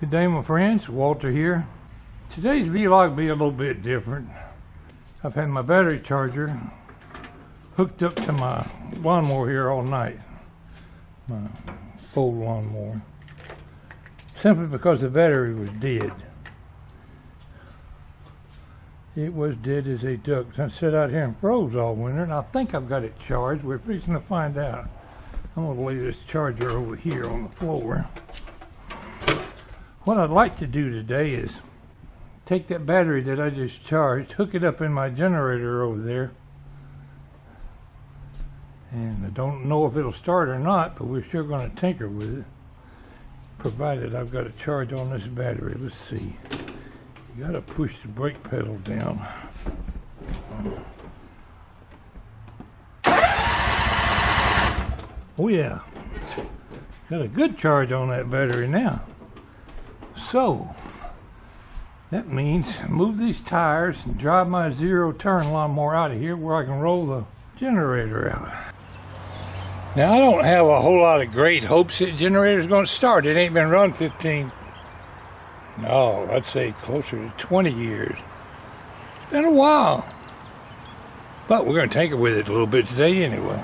Good day, my friends. Walter here. Today's vlog will be a little bit different. I've had my battery charger hooked up to my lawnmower here all night. My old lawnmower. Simply because the battery was dead. It was dead as a duck. I sat out here and froze all winter, and I think I've got it charged. We're fixing to find out. I'm going to lay this charger over here on the floor. What I'd like to do today is take that battery that I just charged, hook it up in my generator over there. And I don't know if it'll start or not, but we're sure going to tinker with it, provided I've got a charge on this battery. Let's see. You got to push the brake pedal down. Oh yeah, got a good charge on that battery now. So, that means move these tires and drive my zero-turn lawnmower out of here where I can roll the generator out. Now, I don't have a whole lot of great hopes that the generator's going to start. It ain't been run 15, no, I'd say closer to 20 years. It's been a while. But we're going to tinker with it a little bit today anyway.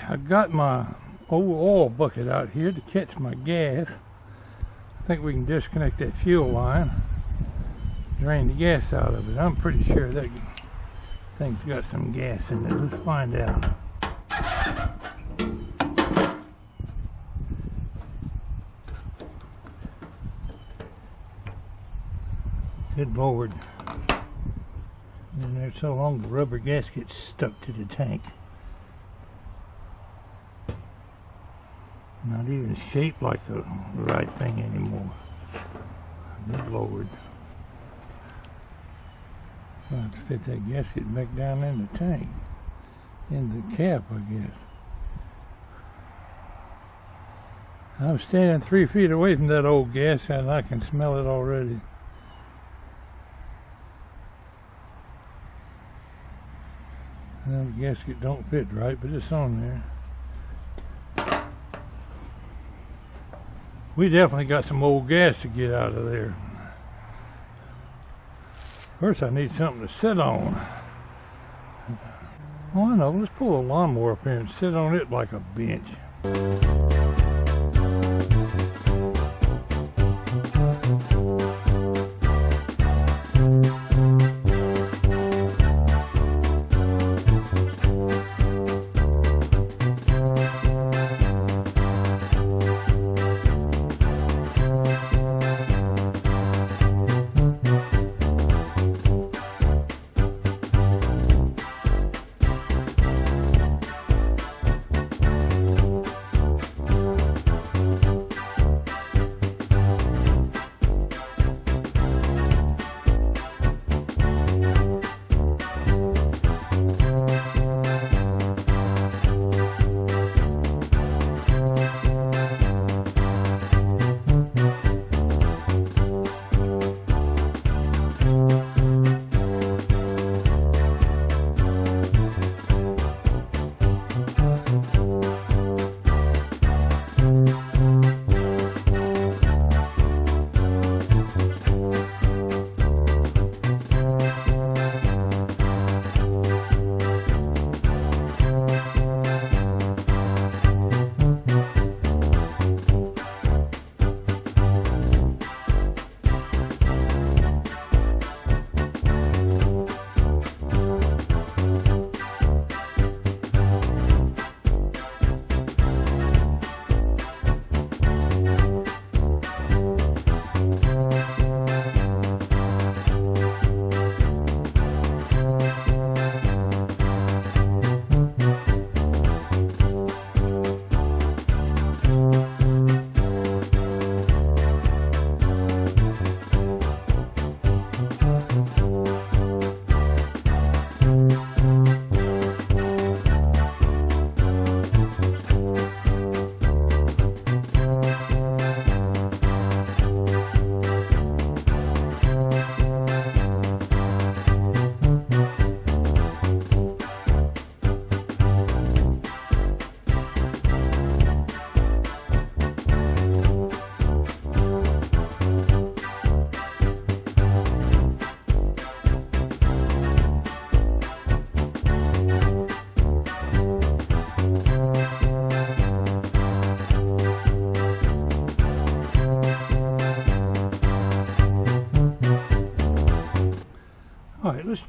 I got my old oil bucket out here to catch my gas. I think we can disconnect that fuel line, drain the gas out of it. I'm pretty sure that thing's got some gas in it. Let's find out. Good Lord. Been there so long the rubber gasket's stuck to the tank. Not even shaped like the right thing anymore. Good Lord. I'll have to fit that gasket back down in the tank. In the cap, I guess. I'm standing 3 feet away from that old gas and I can smell it already. Well, the gasket don't fit right, but it's on there. We definitely got some old gas to get out of there. First I need something to sit on. Oh, I know, let's pull a lawnmower up here and sit on it like a bench.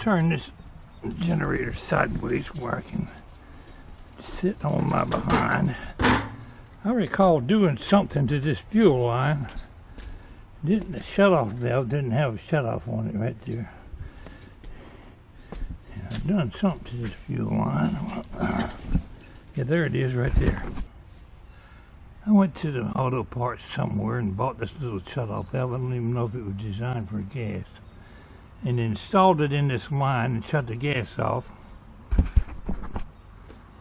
turn this generator sideways where I can sit on my behind. I recall doing something to this fuel line. The shut-off valve didn't have a shut-off on it right there. And I've done something to this fuel line. Yeah, there it is right there. I went to the auto parts somewhere and bought this little shut-off valve. I don't even know if it was designed for gas. And installed it in this line and shut the gas off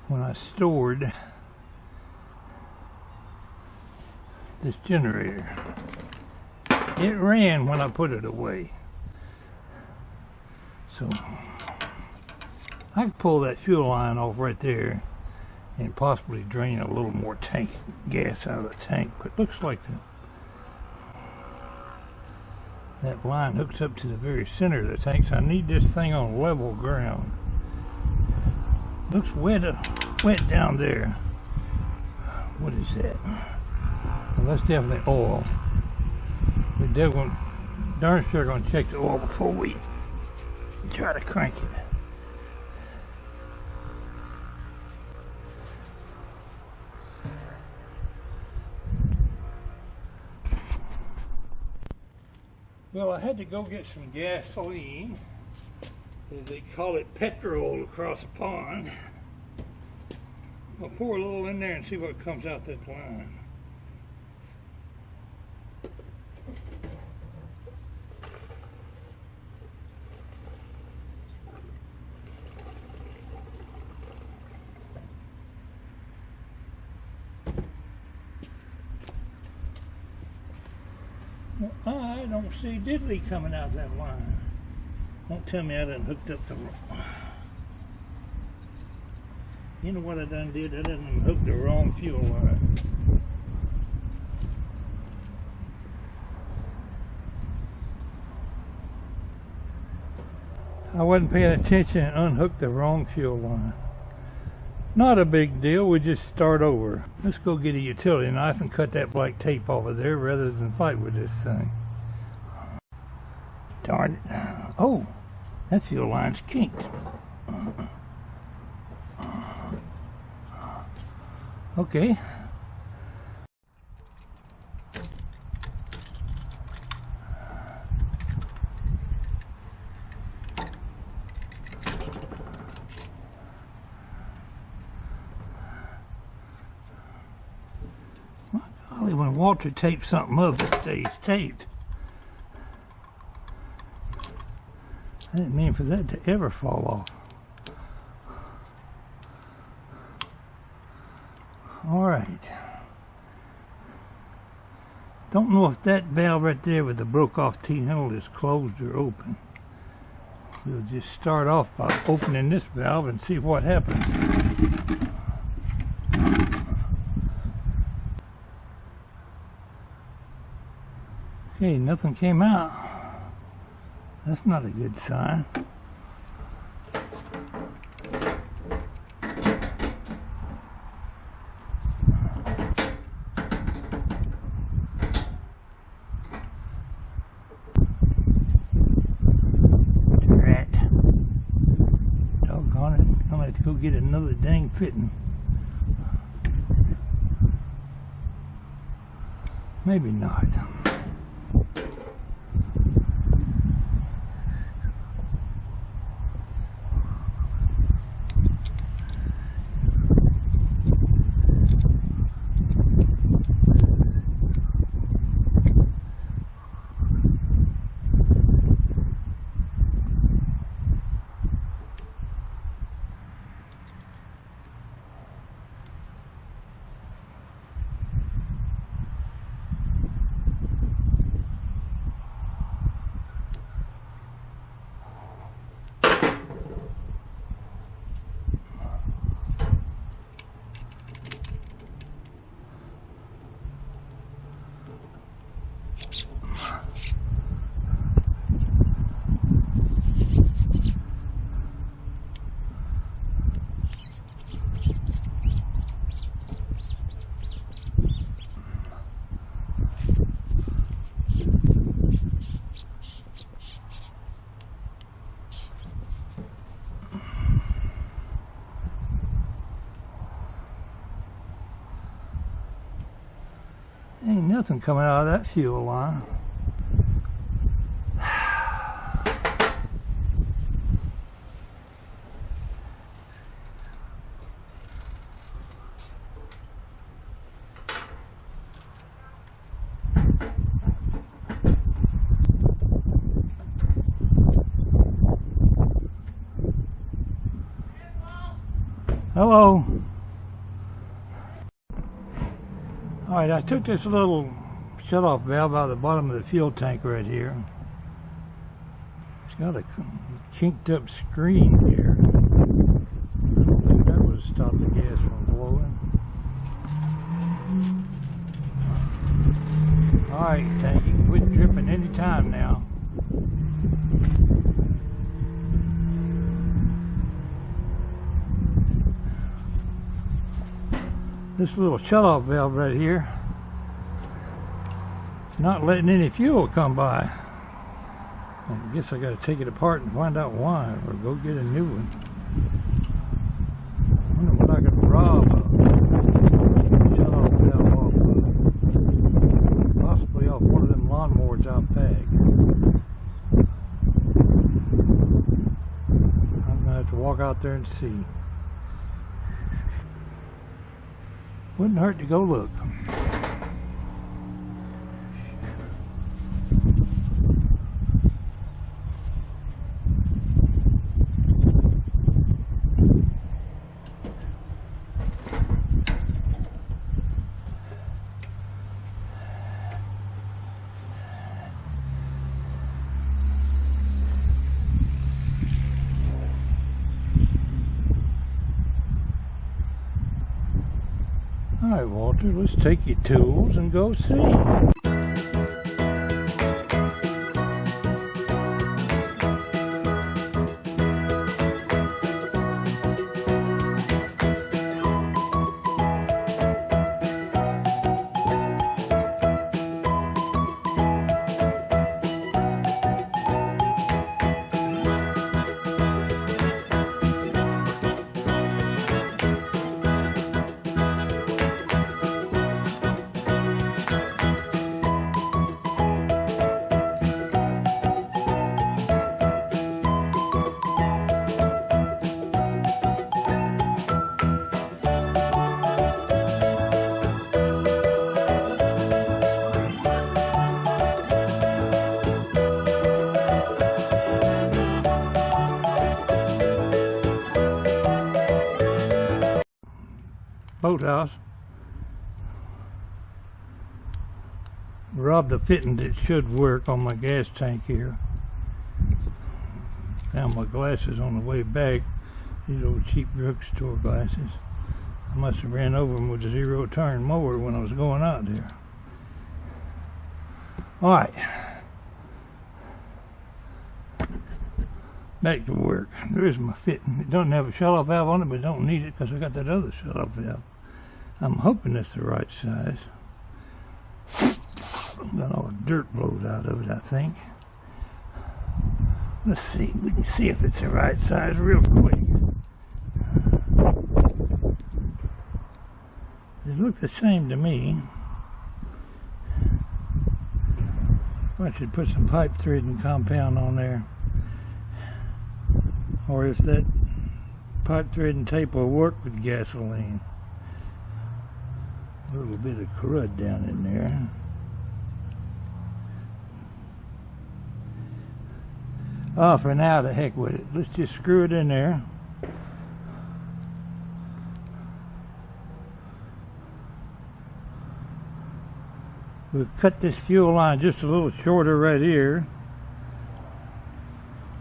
when I stored this generator. It ran when I put it away. So I could pull that fuel line off right there and possibly drain a little more gas out of the tank, but it looks like that line hooks up to the very center of the tank, so I need this thing on level ground. Looks wet down there. What is that? Well, that's definitely oil. We're definitely darn sure going to check the oil before we try to crank it. Well, I had to go get some gasoline, as they call it, petrol, across the pond. I'll pour a little in there and see what comes out that line. Well, I don't see diddly coming out that line. Don't tell me I done hooked up the wrong. You know what I done did? I done hooked the wrong fuel line. I wasn't paying attention and unhooked the wrong fuel line. Not a big deal, we just start over. Let's go get a utility knife and cut that black tape off of there rather than fight with this thing. Darn it. Oh, that fuel line's kinked. Okay. When Walter tapes something up, it stays taped. I didn't mean for that to ever fall off. Alright. Don't know if that valve right there with the broke off T-handle is closed or open. We'll just start off by opening this valve and see what happens. Okay, nothing came out. That's not a good sign. Drat. Doggone it. I'm gonna have to go get another dang fitting. Maybe not. Ain't nothing coming out of that fuel line. Hello. Alright, I took this little shut-off valve out of the bottom of the fuel tank right here. It's got a chinked up screen here. I don't think that would stop the gas from blowing. Alright, tank, you can quit dripping any time now. This little shut-off valve right here, not letting any fuel come by. I guess I got to take it apart and find out why, or go get a new one. I wonder what I could rob a shut-off valve off, possibly off one of them lawnmowers out back. I'm gonna have to walk out there and see. Wouldn't hurt to go look. All right, Walter, let's take your tools and go see. Boathouse. Robbed the fitting that should work on my gas tank here. Found my glasses on the way back. These old cheap drugstore glasses. I must have ran over them with a zero turn mower when I was going out there. Alright. Back to work. There's my fitting. It doesn't have a shut-off valve on it, but don't need it because I got that other shut-off valve. I'm hoping it's the right size. Got all the dirt blows out of it, I think. Let's see. We can see if it's the right size real quick. They look the same to me. I should put some pipe threading compound on there. Or if that pipe threading tape will work with gasoline. A little bit of crud down in there. Oh, for now, the heck with it. Let's just screw it in there. We'll cut this fuel line just a little shorter right here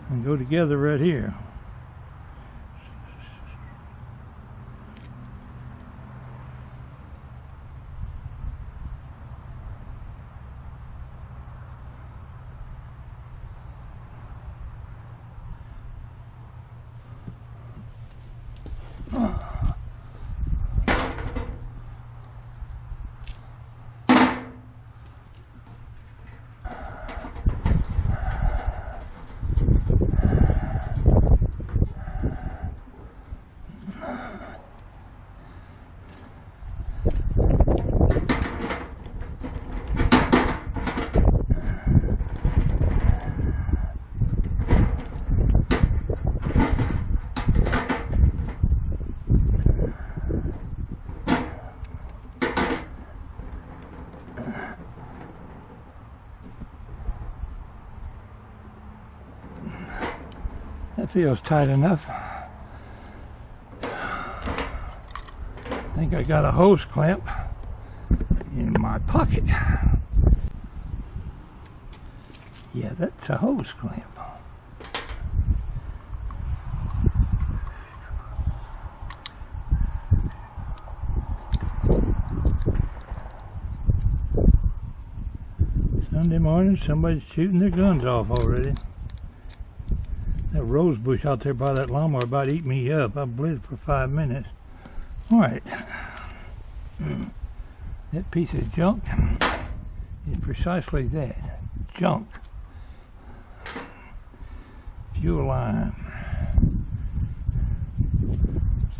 and go together right here. Feels tight enough. I think I got a hose clamp in my pocket. Yeah, that's a hose clamp. Sunday morning, somebody's shooting their guns off already. That rose bush out there by that lawnmower about to eat me up. I blitzed for 5 minutes. Alright. That piece of junk is precisely that. Junk. Fuel line.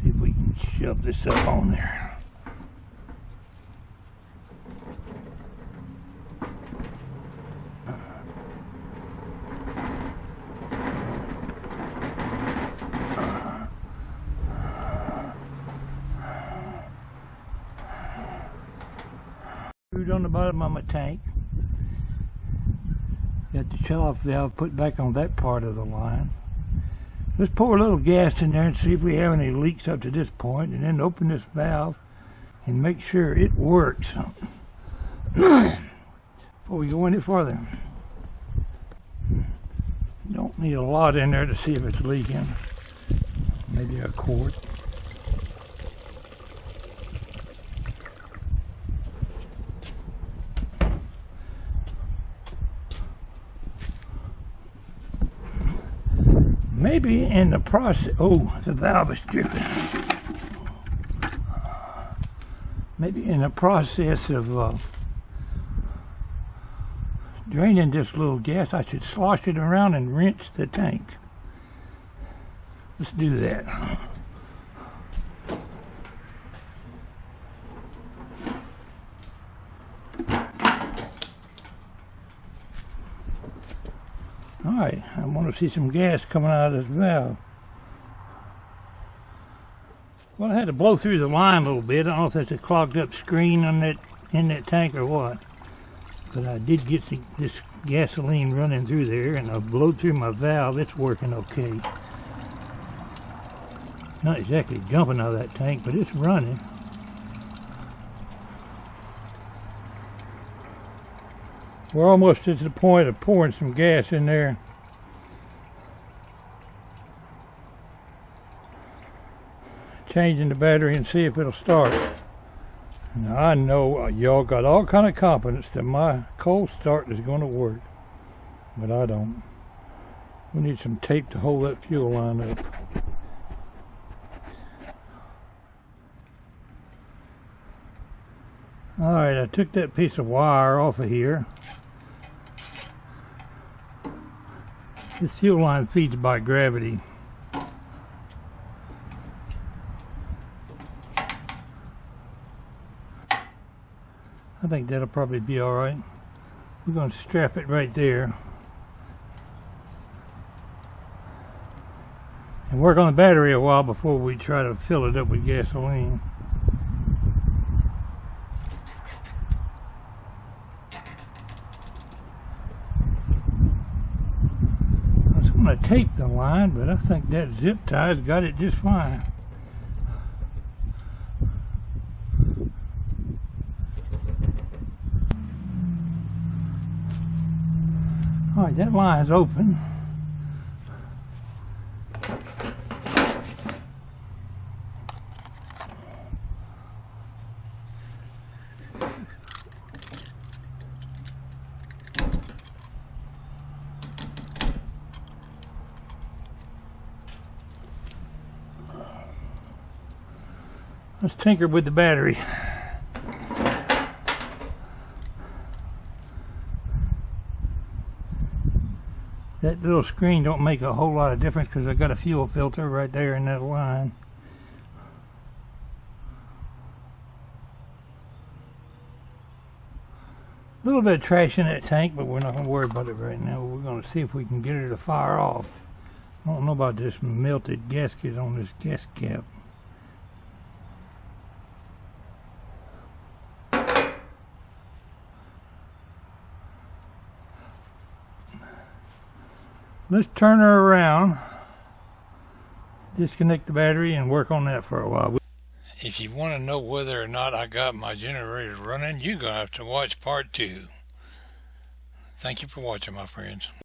See if we can shove this up on there. On the bottom of my tank. Got the shut-off valve put back on that part of the line. Let's pour a little gas in there and see if we have any leaks up to this point, and then open this valve and make sure it works before we go any further. Don't need a lot in there to see if it's leaking. Maybe a quart. Maybe in the process, oh, the valve is dripping. Maybe in the process of draining this little gas, I should slosh it around and rinse the tank. Let's do that. Alright, I want to see some gas coming out of this valve. Well, I had to blow through the line a little bit. I don't know if that's a clogged up screen on that in that tank or what. But I did get this gasoline running through there, and I blowed through my valve. It's working okay. Not exactly jumping out of that tank, but it's running. We're almost at the point of pouring some gas in there. Changing the battery and see if it'll start. Now I know y'all got all kind of confidence that my cold start is going to work, but I don't. We need some tape to hold that fuel line up. Alright, I took that piece of wire off of here. This fuel line feeds by gravity. I think that'll probably be alright. We're going to strap it right there. And work on the battery a while before we try to fill it up with gasoline. I was going to tape the line, but I think that zip tie's got it just fine. Alright, that line's open. Let's tinker with the battery. That little screen don't make a whole lot of difference because I got a fuel filter right there in that line. A little bit of trash in that tank, but we're not going to worry about it right now. We're going to see if we can get it to fire off. I don't know about this melted gasket on this gas cap. Let's turn her around disconnect the battery and work on that for a while. If you want to know whether or not I got my generator running, you're going to have to watch part 2. Thank you for watching, my friends.